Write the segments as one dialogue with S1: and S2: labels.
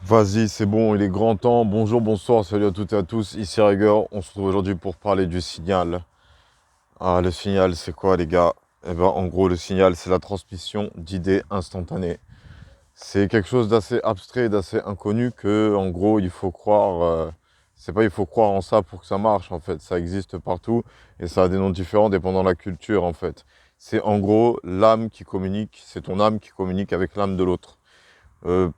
S1: Vas-y, c'est bon, il est grand temps. Bonjour, bonsoir, salut à toutes et à tous. Ici Rigueur, on se retrouve aujourd'hui pour parler du signal. Ah, le signal, c'est quoi, les gars? Eh ben, en gros, le signal, c'est la transmission d'idées instantanées. C'est quelque chose d'assez abstrait, d'assez inconnu que, en gros, il faut croire. C'est pas il faut croire en ça pour que ça marche, en fait. Ça existe partout et ça a des noms différents dépendant de la culture, en fait. C'est en gros l'âme qui communique, c'est ton âme qui communique avec l'âme de l'autre.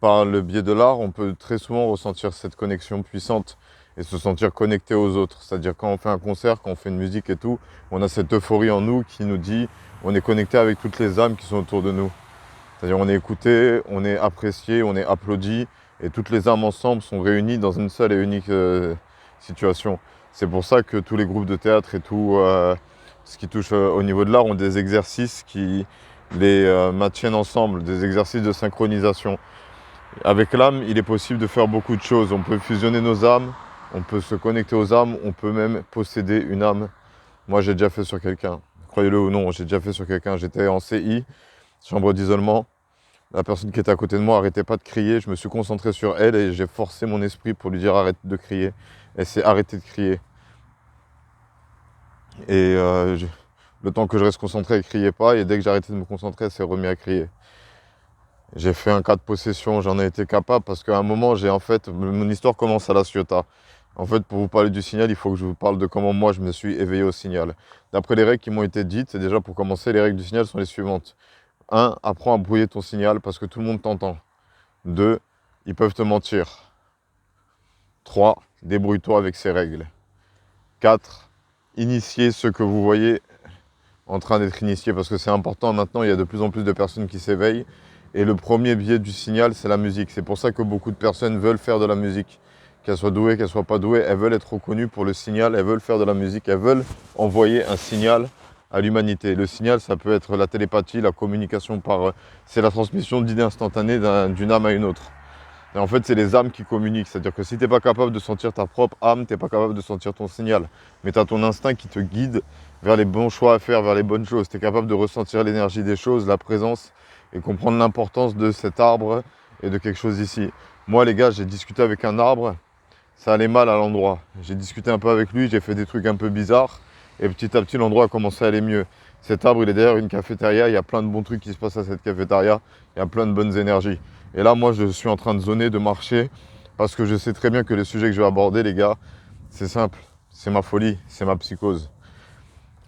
S1: Par le biais de l'art, on peut très souvent ressentir cette connexion puissante et se sentir connecté aux autres. C'est-à-dire quand on fait un concert, quand on fait une musique et tout, on a cette euphorie en nous qui nous dit on est connecté avec toutes les âmes qui sont autour de nous. C'est-à-dire on est écouté, on est apprécié, on est applaudi et toutes les âmes ensemble sont réunies dans une seule et unique situation. C'est pour ça que tous les groupes de théâtre et tout ce qui touche au niveau de l'art ont des exercices qui les maintiennent ensemble, des exercices de synchronisation. Avec l'âme, il est possible de faire beaucoup de choses. On peut fusionner nos âmes, on peut se connecter aux âmes, on peut même posséder une âme. Moi, j'ai déjà fait sur quelqu'un. Croyez-le ou non, j'ai déjà fait sur quelqu'un. J'étais en CI, chambre d'isolement. La personne qui était à côté de moi n'arrêtait pas de crier. Je me suis concentré sur elle et j'ai forcé mon esprit pour lui dire arrête de crier. Elle s'est arrêtée de crier. Et le temps que je reste concentré, elle ne criait pas. Et dès que j'ai arrêté de me concentrer, elle s'est remise à crier. J'ai fait un cas de possession, j'en ai été capable parce qu'à un moment, mon histoire commence à La Ciotat. En fait, pour vous parler du signal, il faut que je vous parle de comment moi je me suis éveillé au signal. D'après les règles qui m'ont été dites, et déjà pour commencer, les règles du signal sont les suivantes. 1. Apprends à brouiller ton signal parce que tout le monde t'entend. 2. Ils peuvent te mentir. 3. Débrouille-toi avec ces règles. 4. Initiez ceux que vous voyez en train d'être initiés parce que c'est important maintenant, il y a de plus en plus de personnes qui s'éveillent. Et le premier biais du signal, c'est la musique. C'est pour ça que beaucoup de personnes veulent faire de la musique. Qu'elles soient douées, qu'elles ne soient pas douées, elles veulent être reconnues pour le signal, elles veulent faire de la musique, elles veulent envoyer un signal à l'humanité. Le signal, ça peut être la télépathie, la communication c'est la transmission d'idées instantanées d'une âme à une autre. Et en fait, c'est les âmes qui communiquent. C'est-à-dire que si tu n'es pas capable de sentir ta propre âme, tu n'es pas capable de sentir ton signal. Mais tu as ton instinct qui te guide vers les bons choix à faire, vers les bonnes choses. Tu es capable de ressentir l'énergie des choses, la présence et comprendre l'importance de cet arbre et de quelque chose ici. Moi, les gars, j'ai discuté avec un arbre, ça allait mal à l'endroit. J'ai discuté un peu avec lui, j'ai fait des trucs un peu bizarres et petit à petit, l'endroit a commencé à aller mieux. Cet arbre, il est derrière une cafétéria, il y a plein de bons trucs qui se passent à cette cafétéria, il y a plein de bonnes énergies. Et là, moi, je suis en train de zoner, de marcher, parce que je sais très bien que les sujets que je vais aborder, les gars, c'est simple. C'est ma folie, c'est ma psychose.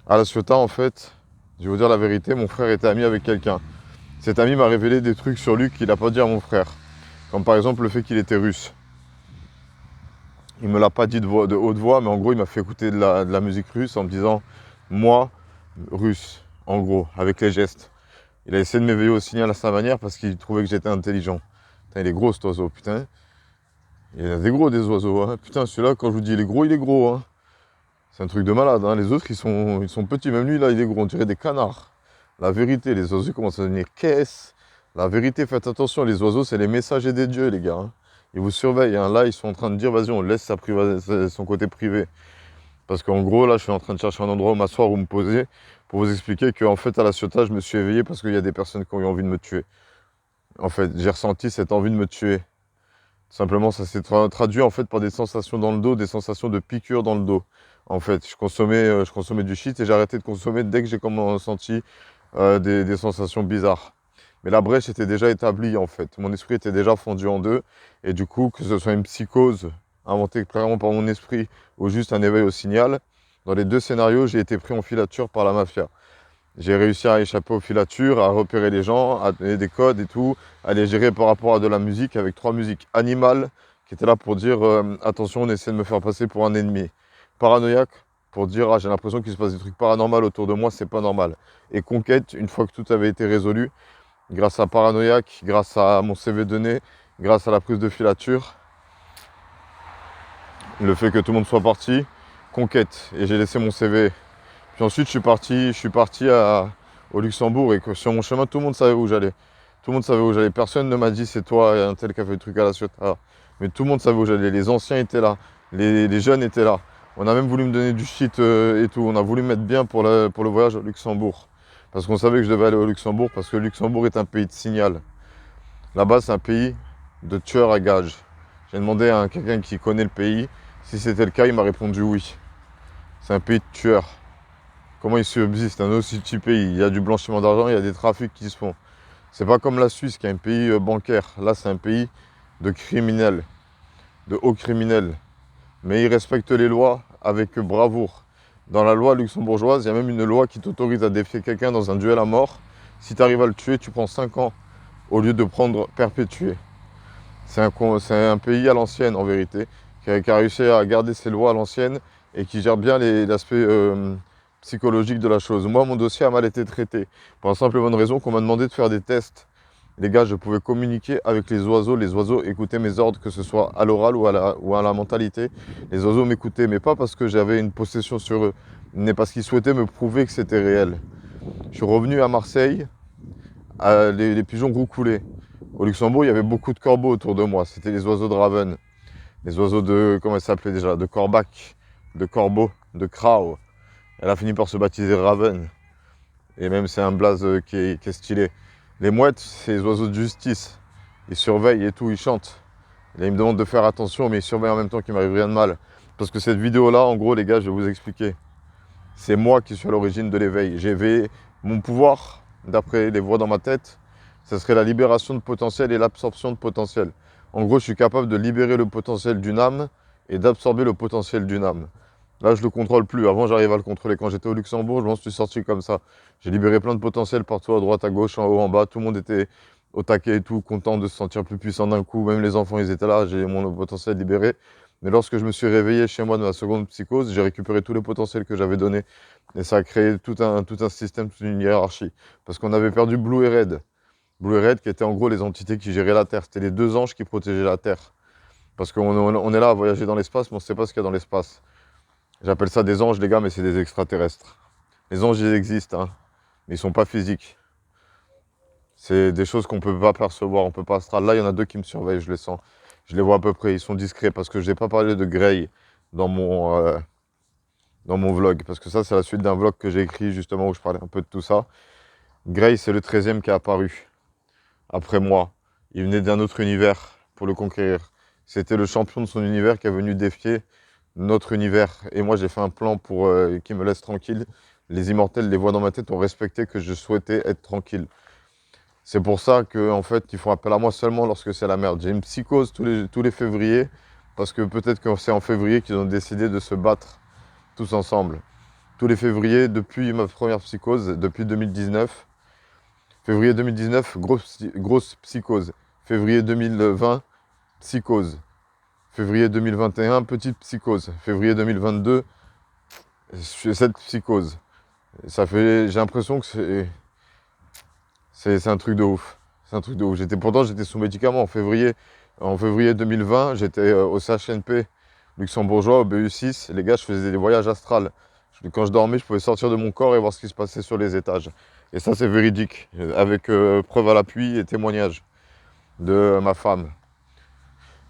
S1: À La Ciotat, en fait, je vais vous dire la vérité, mon frère était ami avec quelqu'un. Cet ami m'a révélé des trucs sur lui qu'il n'a pas dit à mon frère. Comme par exemple le fait qu'il était russe. Il ne me l'a pas dit de haute voix, mais en gros, il m'a fait écouter de la musique russe en me disant « moi, russe », en gros, avec les gestes. Il a essayé de m'éveiller au signal à sa manière parce qu'il trouvait que j'étais intelligent. Putain, il est gros cet oiseau, putain. Il y en a des gros des oiseaux, hein. Putain, celui-là, quand je vous dis il est gros, hein. C'est un truc de malade, hein. Les autres, ils sont petits. Même lui, là, il est gros. On dirait des canards. La vérité, les oiseaux commencent à devenir caisses. La vérité, faites attention, les oiseaux, c'est les messagers des dieux, les gars, hein. Ils vous surveillent, hein. Là, ils sont en train de dire, vas-y, on laisse son côté privé. Parce qu'en gros, là, je suis en train de chercher un endroit où m'asseoir, où me poser, pour vous expliquer qu'en fait, à La Ciotat, je me suis éveillé parce qu'il y a des personnes qui ont eu envie de me tuer. En fait, j'ai ressenti cette envie de me tuer. Simplement, ça s'est traduit en fait par des sensations dans le dos, des sensations de piqûres dans le dos. En fait, je consommais du shit et j'ai arrêté de consommer dès que j'ai senti des sensations bizarres. Mais la brèche était déjà établie en fait. Mon esprit était déjà fondu en deux. Et du coup, que ce soit une psychose inventée clairement par mon esprit ou juste un éveil au signal, dans les deux scénarios, j'ai été pris en filature par la mafia. J'ai réussi à échapper aux filatures, à repérer les gens, à donner des codes et tout, à les gérer par rapport à de la musique avec 3 musiques. Animal, qui était là pour dire attention, on essaie de me faire passer pour un ennemi. Paranoïaque, pour dire j'ai l'impression qu'il se passe des trucs paranormaux autour de moi, c'est pas normal. Et Conquête, une fois que tout avait été résolu, grâce à Paranoïaque, grâce à mon CV donné, grâce à la prise de filature, le fait que tout le monde soit parti, Conquête. Et j'ai laissé mon CV. Puis ensuite, je suis parti au Luxembourg et que sur mon chemin, tout le monde savait où j'allais. Tout le monde savait où j'allais. Personne ne m'a dit c'est toi, un tel qui a fait le truc à La Ciotat. Mais tout le monde savait où j'allais. Les anciens étaient là. Les jeunes étaient là. On a même voulu me donner du shit et tout. On a voulu me mettre bien pour le voyage au Luxembourg. Parce qu'on savait que je devais aller au Luxembourg parce que le Luxembourg est un pays de signal. Là-bas, c'est un pays de tueurs à gages. J'ai demandé à quelqu'un qui connaît le pays si c'était le cas, il m'a répondu oui. C'est un pays de tueurs. Comment il subsiste? Un aussi petit pays. Il y a du blanchiment d'argent, il y a des trafics qui se font. C'est pas comme la Suisse qui est un pays bancaire. Là, c'est un pays de criminels, de hauts criminels. Mais ils respectent les lois avec bravoure. Dans la loi luxembourgeoise, il y a même une loi qui t'autorise à défier quelqu'un dans un duel à mort. Si tu arrives à le tuer, tu prends 5 ans au lieu de prendre perpétué. C'est un pays à l'ancienne en vérité, qui a réussi à garder ses lois à l'ancienne et qui gère bien l'aspect psychologique de la chose. Moi, mon dossier a mal été traité, pour la simple et bonne raison qu'on m'a demandé de faire des tests. Les gars, je pouvais communiquer avec les oiseaux écoutaient mes ordres, que ce soit à l'oral ou à la mentalité. Les oiseaux m'écoutaient, mais pas parce que j'avais une possession sur eux, mais parce qu'ils souhaitaient me prouver que c'était réel. Je suis revenu à Marseille, les pigeons roucoulaient. Au Luxembourg, il y avait beaucoup de corbeaux autour de moi. C'était les oiseaux de Raven. Les oiseaux de, comment ils s'appelaient déjà? De Corbac, de Corbeau, de Krau. Elle a fini par se baptiser Raven. Et même c'est un blaze qui est stylé. Les mouettes, c'est les oiseaux de justice. Ils surveillent et tout, ils chantent. Et là, ils me demandent de faire attention, mais ils surveillent en même temps qu'il m'arrive rien de mal. Parce que cette vidéo-là, en gros, les gars, je vais vous expliquer. C'est moi qui suis à l'origine de l'éveil. J'ai éveillé mon pouvoir, d'après les voix dans ma tête, ce serait la libération de potentiel et l'absorption de potentiel. En gros, je suis capable de libérer le potentiel d'une âme et d'absorber le potentiel d'une âme. Là, je ne le contrôle plus. Avant, j'arrivais à le contrôler. Quand j'étais au Luxembourg, je m'en suis sorti comme ça. J'ai libéré plein de potentiel partout, à droite, à gauche, en haut, en bas. Tout le monde était au taquet et tout, content de se sentir plus puissant d'un coup. Même les enfants, ils étaient là. J'ai mon potentiel libéré. Mais lorsque je me suis réveillé chez moi de ma seconde psychose, j'ai récupéré tout le potentiel que j'avais donné. Et ça a créé tout un système, toute une hiérarchie. Parce qu'on avait perdu Blue et Red. Blue et Red qui étaient en gros les entités qui géraient la Terre. C'était les deux anges qui protégeaient la Terre. Parce qu'on est là à voyager dans l'espace, mais on ne sait pas ce qu'il y a dans l'espace. J'appelle ça des anges, les gars, mais c'est des extraterrestres. Les anges, ils existent, hein, mais ils ne sont pas physiques. C'est des choses qu'on ne peut pas percevoir, on ne peut pas astral. Là, il y en a deux qui me surveillent, je les sens. Je les vois à peu près, ils sont discrets, parce que je n'ai pas parlé de Grey dans mon vlog. Parce que ça, c'est la suite d'un vlog que j'ai écrit, justement, où je parlais un peu de tout ça. Grey, c'est le 13e qui est apparu, après moi. Il venait d'un autre univers pour le conquérir. C'était le champion de son univers qui est venu défier notre univers. Et moi, j'ai fait un plan pour qu'il me laisse tranquille. Les immortels, les voix dans ma tête ont respecté que je souhaitais être tranquille. C'est pour ça qu'en fait, ils font appel à moi seulement lorsque c'est la merde. J'ai une psychose tous les février, parce que peut-être que c'est en février qu'ils ont décidé de se battre tous ensemble. Tous les février, depuis ma première psychose, depuis 2019. Février 2019, grosse psychose. Février 2020, psychose. Février 2021, petite psychose. Février 2022, cette psychose. J'ai l'impression que c'est un truc de ouf. C'est un truc de ouf. Pourtant, j'étais sous médicaments en février. En février 2020, j'étais au CHNP luxembourgeois, au BU6. Les gars, je faisais des voyages astrales. Quand je dormais, je pouvais sortir de mon corps et voir ce qui se passait sur les étages. Et ça, c'est véridique, avec preuve à l'appui et témoignage de ma femme.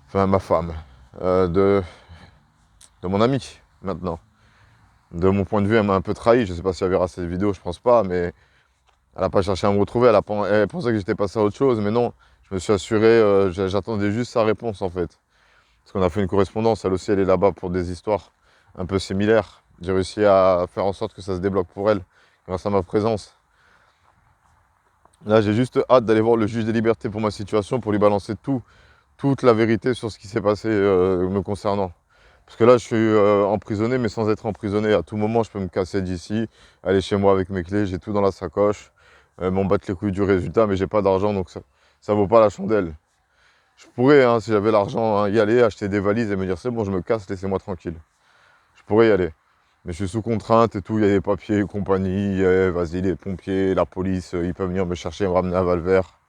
S1: Enfin, ma femme. De mon ami, maintenant. De mon point de vue, elle m'a un peu trahi. Je ne sais pas si elle verra cette vidéo, je pense pas, mais elle n'a pas cherché à me retrouver. Elle pensait que j'étais passé à autre chose, mais non. Je me suis assuré, j'attendais juste sa réponse, en fait. Parce qu'on a fait une correspondance. Elle aussi, elle est là-bas pour des histoires un peu similaires. J'ai réussi à faire en sorte que ça se débloque pour elle, grâce à ma présence. Là, j'ai juste hâte d'aller voir le juge des libertés pour ma situation, pour lui balancer toute la vérité sur ce qui s'est passé me concernant. Parce que là, je suis emprisonné, mais sans être emprisonné. À tout moment, je peux me casser d'ici, aller chez moi avec mes clés, j'ai tout dans la sacoche, m'en battre les couilles du résultat, mais j'ai pas d'argent, donc ça vaut pas la chandelle. Je pourrais, hein, si j'avais l'argent, hein, y aller, acheter des valises et me dire c'est bon, je me casse, laissez-moi tranquille. Je pourrais y aller. Mais je suis sous contrainte et tout, il y a des papiers et compagnie, vas-y, les pompiers, la police, ils peuvent venir me chercher et me ramener à Valvert.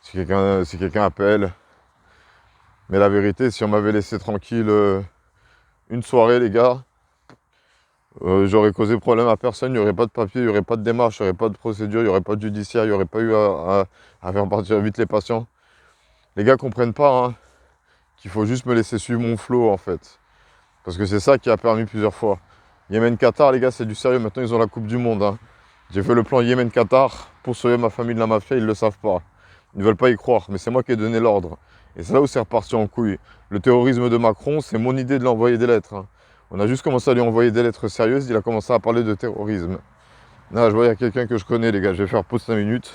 S1: Si quelqu'un appelle. Mais la vérité, si on m'avait laissé tranquille une soirée, les gars, j'aurais causé problème à personne, il n'y aurait pas de papier, il n'y aurait pas de démarche, il n'y aurait pas de procédure, il n'y aurait pas de judiciaire, il n'y aurait pas eu à faire partir vite les patients. Les gars comprennent pas hein, qu'il faut juste me laisser suivre mon flow en fait. Parce que c'est ça qui a permis plusieurs fois. Yémen-Qatar, les gars, c'est du sérieux. Maintenant, ils ont la Coupe du Monde. Hein. J'ai fait le plan Yémen-Qatar pour sauver ma famille de la mafia. Ils ne le savent pas. Ils ne veulent pas y croire. Mais c'est moi qui ai donné l'ordre. Et c'est là où c'est reparti en couille. Le terrorisme de Macron, c'est mon idée de lui envoyer des lettres, hein. On a juste commencé à lui envoyer des lettres sérieuses, il a commencé à parler de terrorisme. Là, je vois, il y a quelqu'un que je connais, les gars, je vais faire pause 5 minutes.